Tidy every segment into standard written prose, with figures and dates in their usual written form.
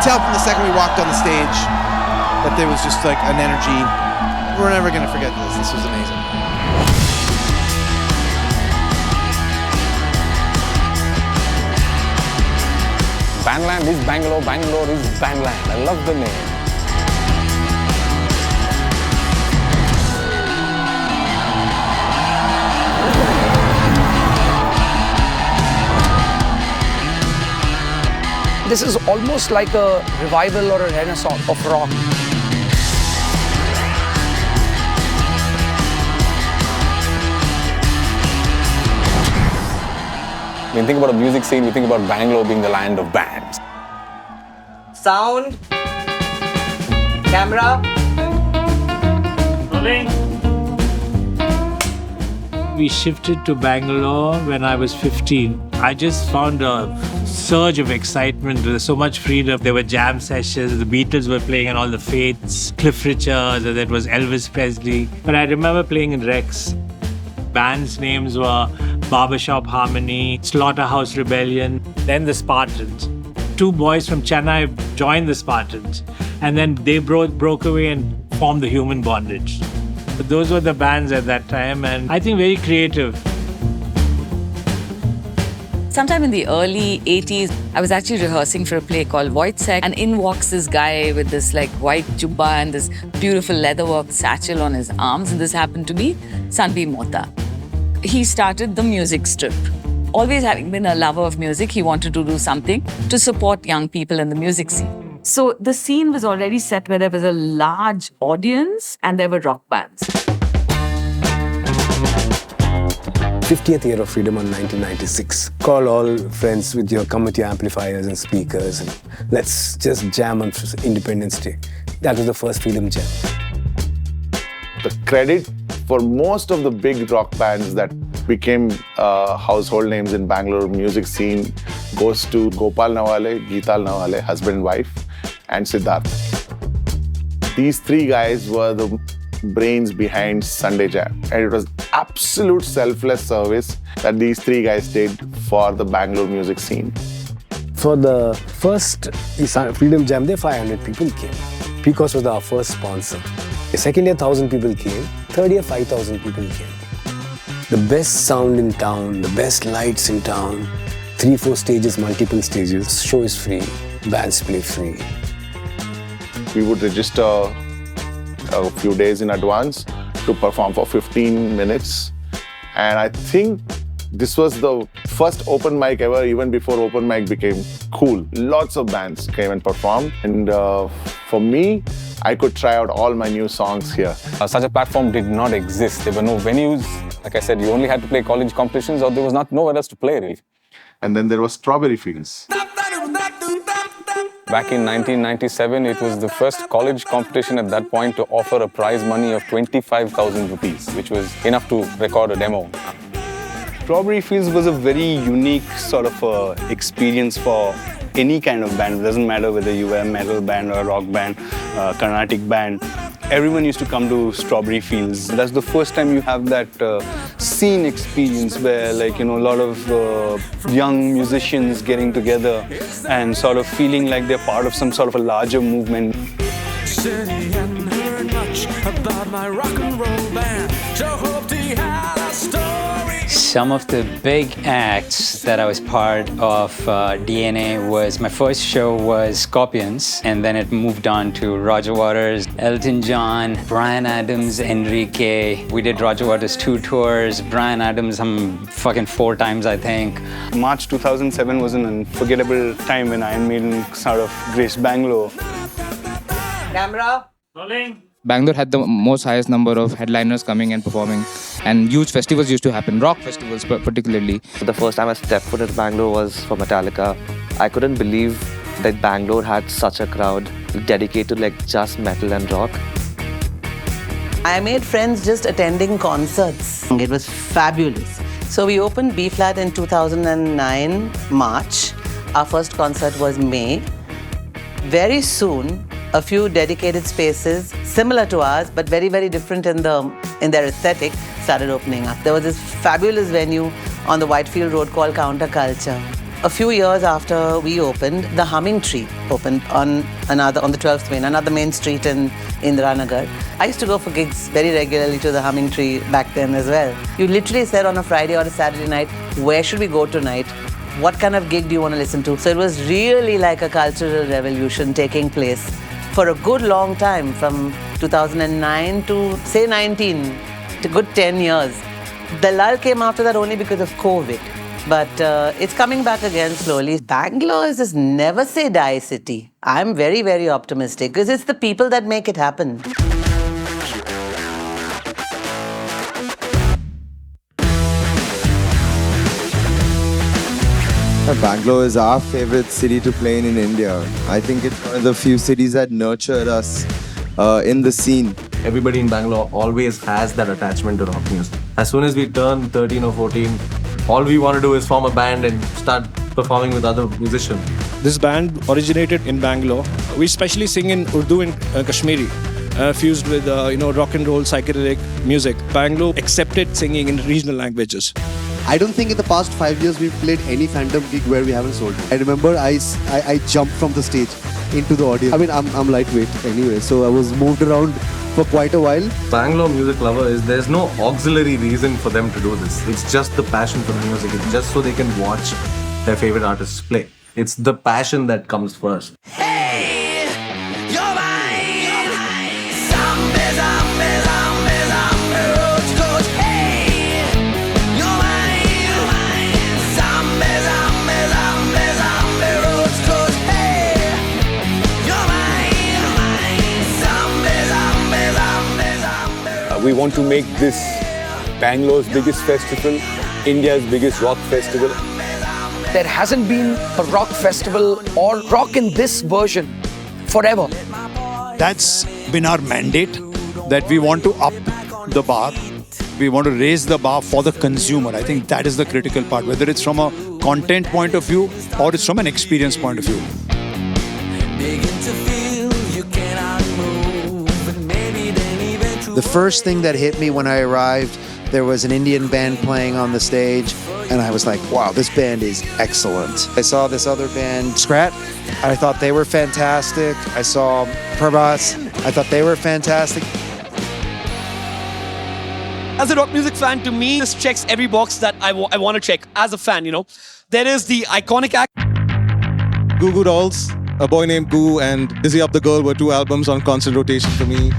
could tell from the second we walked on the stage that there was just like an energy. We're never going to forget this. This was amazing. Bandland is Bangalore, Bangalore is Bandland. I love the name. This is almost like a revival or a renaissance of rock. When you think about a music scene, we think about Bangalore being the land of bands. Sound. Camera. Rolling. We shifted to Bangalore when I was 15. I just found a surge of excitement. There was so much freedom. There were jam sessions. The Beatles were playing on all the Fates, Cliff Richards, and that was Elvis Presley. But I remember playing in Rex. Bands' names were Barbershop Harmony, Slaughterhouse Rebellion, then the Spartans. Two boys from Chennai joined the Spartans, and then they broke away and formed the Human Bondage. But those were the bands at that time, and I think very creative. Sometime in the early 80s, I was actually rehearsing for a play called Wojciech, and in walks this guy with this like white jubba and this beautiful leatherwork satchel on his arms, and this happened to be Sanvi Mota. He started the music strip. Always having been a lover of music, he wanted to do something to support young people in the music scene. So the scene was already set where there was a large audience and there were rock bands. 50th year of freedom on 1996. Call all friends come with your amplifiers and speakers, and let's just jam on Independence Day. That was the first Freedom Jam. The credit for most of the big rock bands that became household names in Bangalore music scene goes to Gopal Nawale, Geetal Nawale, husband and wife, and Siddharth. These three guys were the brains behind Sunday Jam, and it was absolute selfless service that these three guys did for the Bangalore music scene. For the first Freedom Jam Day, 500 people came. Picos was our first sponsor. The second year, 1,000 people came. Third year, 5,000 people came. The best sound in town, the best lights in town, 3-4 stages, multiple stages. Show is free, bands play free. We would register a few days in advance to perform for 15 minutes. And I think this was the first open mic ever, even before open mic became cool. Lots of bands came and performed. And for me, I could try out all my new songs here. Such a platform did not exist. There were no venues. Like I said, you only had to play college competitions or there was nowhere else to play, really. And then there was Strawberry Fields. Back in 1997, it was the first college competition at that point to offer a prize money of 25,000 rupees, which was enough to record a demo. Strawberry Fields was a very unique sort of experience for any kind of band. It doesn't matter whether you were a metal band or a rock band, Carnatic band. Everyone used to come to Strawberry Fields. That's the first time you have that scene experience where, like, a lot of young musicians getting together and sort of feeling like they're part of some sort of a larger movement. Some of the big acts that I was part of DNA was, my first show was Scorpions, and then it moved on to Roger Waters, Elton John, Bryan Adams, Enrique. We did Roger Waters 2 tours, Bryan Adams fucking 4 times, I think. March 2007 was an unforgettable time when Iron Maiden sort of graced Bangalore. Camera. Rolling. Bangalore had the most highest number of headliners coming and performing, and huge festivals used to happen, rock festivals particularly. The first time I stepped foot at Bangalore was for Metallica. I couldn't believe that Bangalore had such a crowd dedicated to just metal and rock. I made friends just attending concerts. It was fabulous. So we opened B-Flat in 2009, March. Our first concert was May. Very soon, a few dedicated spaces, similar to ours, but very, very different in their aesthetic, started opening up. There was this fabulous venue on the Whitefield Road called Counterculture. A few years after we opened, the Humming Tree opened on the 12th Main, another main street in Indiranagar. I used to go for gigs very regularly to the Humming Tree back then as well. You literally said on a Friday or a Saturday night, where should we go tonight? What kind of gig do you want to listen to? So it was really like a cultural revolution taking place for a good long time, from 2009 to say 19, to good 10 years. The lull came after that only because of COVID. But it's coming back again slowly. Bangalore is this never say die city. I'm very, very optimistic because it's the people that make it happen. Bangalore is our favorite city to play in India. I think it's one of the few cities that nurtured us in the scene. Everybody in Bangalore always has that attachment to rock music. As soon as we turn 13 or 14, all we want to do is form a band and start performing with other musicians. This band originated in Bangalore. We especially sing in Urdu and Kashmiri, fused with rock and roll, psychedelic music. Bangalore accepted singing in regional languages. I don't think in the past 5 years we've played any Phantom gig where we haven't sold it. I remember I jumped from the stage into the audience. I mean, I'm lightweight anyway, so I was moved around for quite a while. Bangalore music lover there's no auxiliary reason for them to do this. It's just the passion for the music. It's just so they can watch their favorite artists play. It's the passion that comes first. We want to make this Bangalore's biggest festival, India's biggest rock festival. There hasn't been a rock festival or rock in this version forever. That's been our mandate, that we want to up the bar. We want to raise the bar for the consumer. I think that is the critical part, whether it's from a content point of view or it's from an experience point of view. The first thing that hit me when I arrived, there was an Indian band playing on the stage, and I was like, wow, this band is excellent. I saw this other band, Scrat, and I thought they were fantastic. I saw Parvaaz, I thought they were fantastic. As a rock music fan, to me, this checks every box that I want to check as a fan, There is the iconic act. Goo Goo Dolls, A Boy Named Goo, and Dizzy Up the Girl were two albums on constant rotation for me.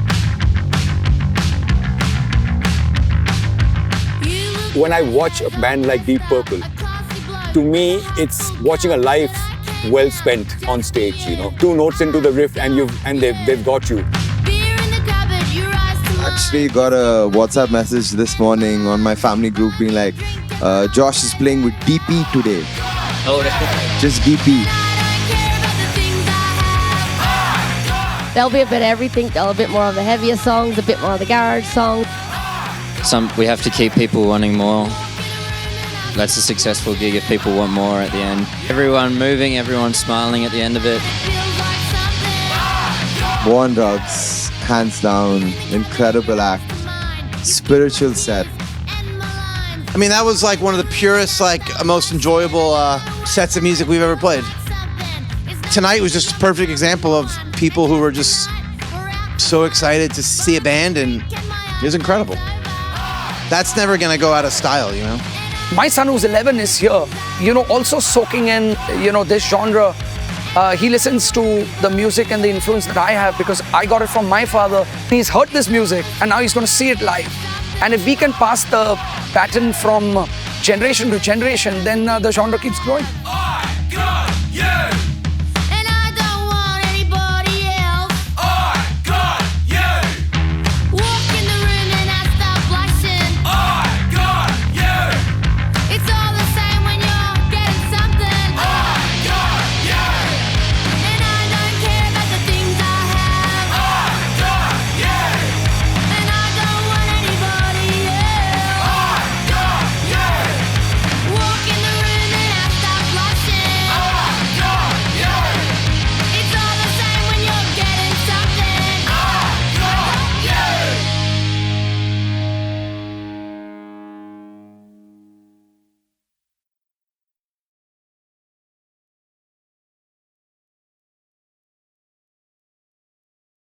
When I watch a band like Deep Purple, to me, it's watching a life well spent on stage, 2 notes into the riff and they've got you. Actually got a WhatsApp message this morning on my family group being like, Josh is playing with DP today. Oh, just DP. There'll be a bit of everything. There'll be a bit more of the heavier songs, a bit more of the garage songs. We have to keep people wanting more. That's a successful gig if people want more at the end. Everyone moving, everyone smiling at the end of it. War on Drugs, hands down, incredible act, spiritual set. I mean, that was like one of the purest, most enjoyable sets of music we've ever played. Tonight was just a perfect example of people who were just so excited to see a band, and it was incredible. That's never gonna go out of style, My son who's 11 is here, also soaking in, this genre. He listens to the music and the influence that I have because I got it from my father. He's heard this music and now he's going to see it live. And if we can pass the pattern from generation to generation, then the genre keeps growing. I got you.